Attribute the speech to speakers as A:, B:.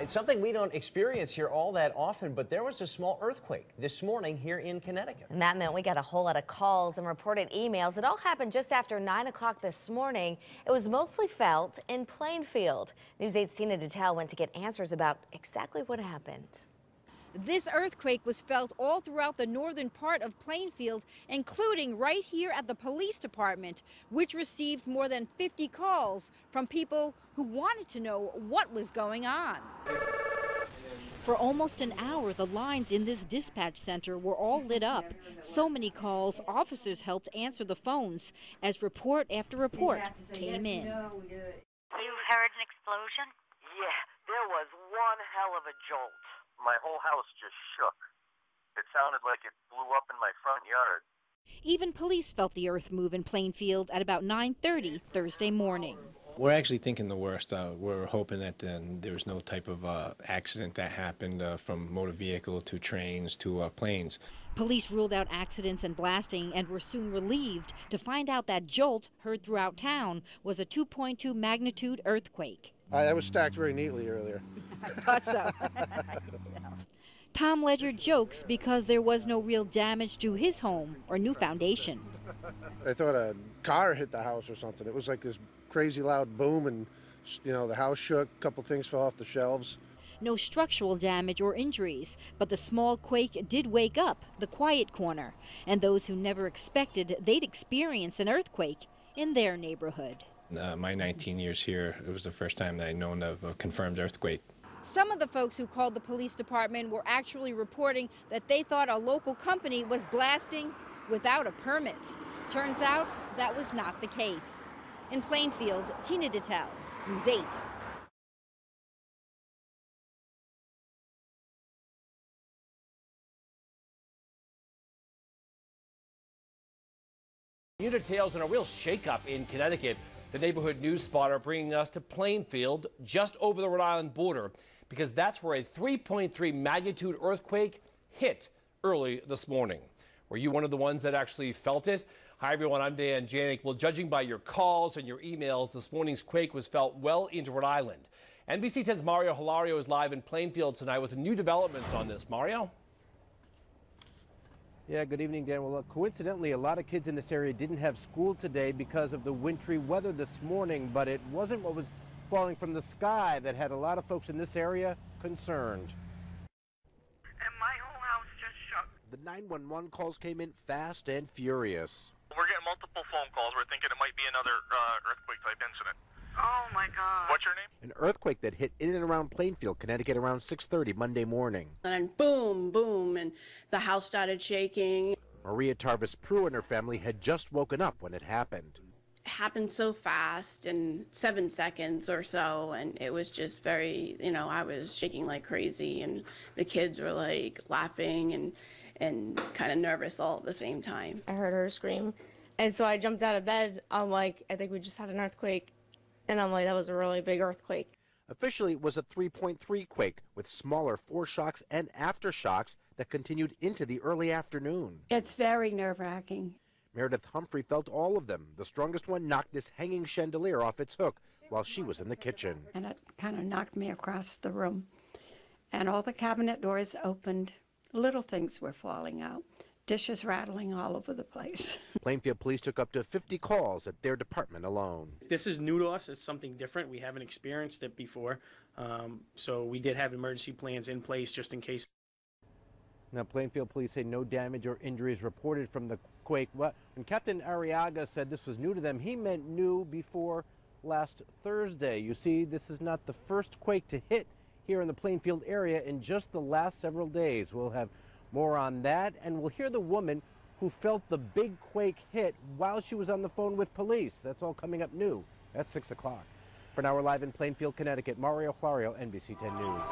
A: it's something we don't experience here all that often, but there was a small earthquake this morning here in Connecticut.
B: And that meant we got a whole lot of calls and reported emails. It all happened just after 9 o'clock this morning. It was mostly felt in Plainfield. News 8's Tina Detal went to get answers about exactly what happened.
C: This earthquake was felt all throughout the northern part of Plainfield, including right here at the police department, which received more than 50 calls from people who wanted to know what was going on. For almost an hour, the lines in this dispatch center were all lit up. So many calls, officers helped answer the phones as report after report came in.
D: You've heard an explosion?
E: Yeah, there was one hell of a jolt. My whole house just shook. It sounded like it blew up in my front yard.
C: Even police felt the earth move in Plainfield at about 9:30 Thursday morning.
F: We're actually thinking the worst. We're hoping that there's no type of accident that happened from motor vehicle to trains to planes.
C: Police ruled out accidents and blasting and were soon relieved to find out that jolt, heard throughout town, was a 2.2 magnitude earthquake.
G: That was stacked very neatly earlier.
C: I thought so. Tom Ledger jokes because there was no real damage to his home or new foundation.
G: I thought a car hit the house or something. It was like this crazy loud boom, and the house shook, a couple things fell off the shelves.
C: No structural damage or injuries, but the small quake did wake up the quiet corner, and those who never expected they'd experience an earthquake in their neighborhood.
F: My 19 years here, it was the first time that I'd known of a confirmed earthquake.
C: Some of the folks who called the police department were actually reporting that they thought a local company was blasting without a permit. Turns out that was not the case. In Plainfield, Tina Detal, News 8.
H: New details and a real shakeup in Connecticut. The neighborhood news spotter bringing us to Plainfield, just over the Rhode Island border, because that's where a 3.3 magnitude earthquake hit early this morning. Were you one of the ones that actually felt it? Hi, everyone. I'm Dan Janik. Well, judging by your calls and your emails, this morning's quake was felt well into Rhode Island. NBC 10's Mario Hilario is live in Plainfield tonight with new developments on this. Mario?
I: Yeah, good evening, Dan. Well, look, coincidentally, a lot of kids in this area didn't have school today because of the wintry weather this morning, but it wasn't what was falling from the sky that had a lot of folks in this area concerned.
J: And my whole house just shook.
K: The 911 calls came in fast and furious.
J: We're getting multiple phone calls. We're thinking it might be another earthquake-type incident. Oh, my God. What's your name?
K: An earthquake that hit in and around Plainfield, Connecticut around 6:30 Monday morning.
L: And boom, boom, and the house started shaking.
K: Maria Tarvis-Prue and her family had just woken up when it happened.
L: It happened so fast, in 7 seconds or so, and it was just very, I was shaking like crazy, and the kids were like laughing and kind of nervous all at the same time.
M: I heard her scream, and so I jumped out of bed. I'm like, I think we just had an earthquake. And I'm like, that was a really big earthquake.
K: Officially, it was a 3.3 quake with smaller foreshocks and aftershocks that continued into the early afternoon.
N: It's very nerve-wracking.
K: Meredith Humphrey felt all of them. The strongest one knocked this hanging chandelier off its hook while she was in the kitchen.
N: And it kind of knocked me across the room. And all the cabinet doors opened. Little things were falling out. Dishes rattling all over the place.
K: Plainfield police took up to 50 calls at their department alone.
O: This is new to us. It's something different. We haven't experienced it before. So we did have emergency plans in place just in case.
I: Now, Plainfield police say no damage or injuries reported from the quake. When Captain Arriaga said this was new to them, he meant new before last Thursday. You see, this is not the first quake to hit here in the Plainfield area in just the last several days. We'll have more on that, and we'll hear the woman who felt the big quake hit while she was on the phone with police. That's all coming up new at 6 o'clock. For now, we're live in Plainfield, Connecticut. Mario Hilario, NBC 10 News.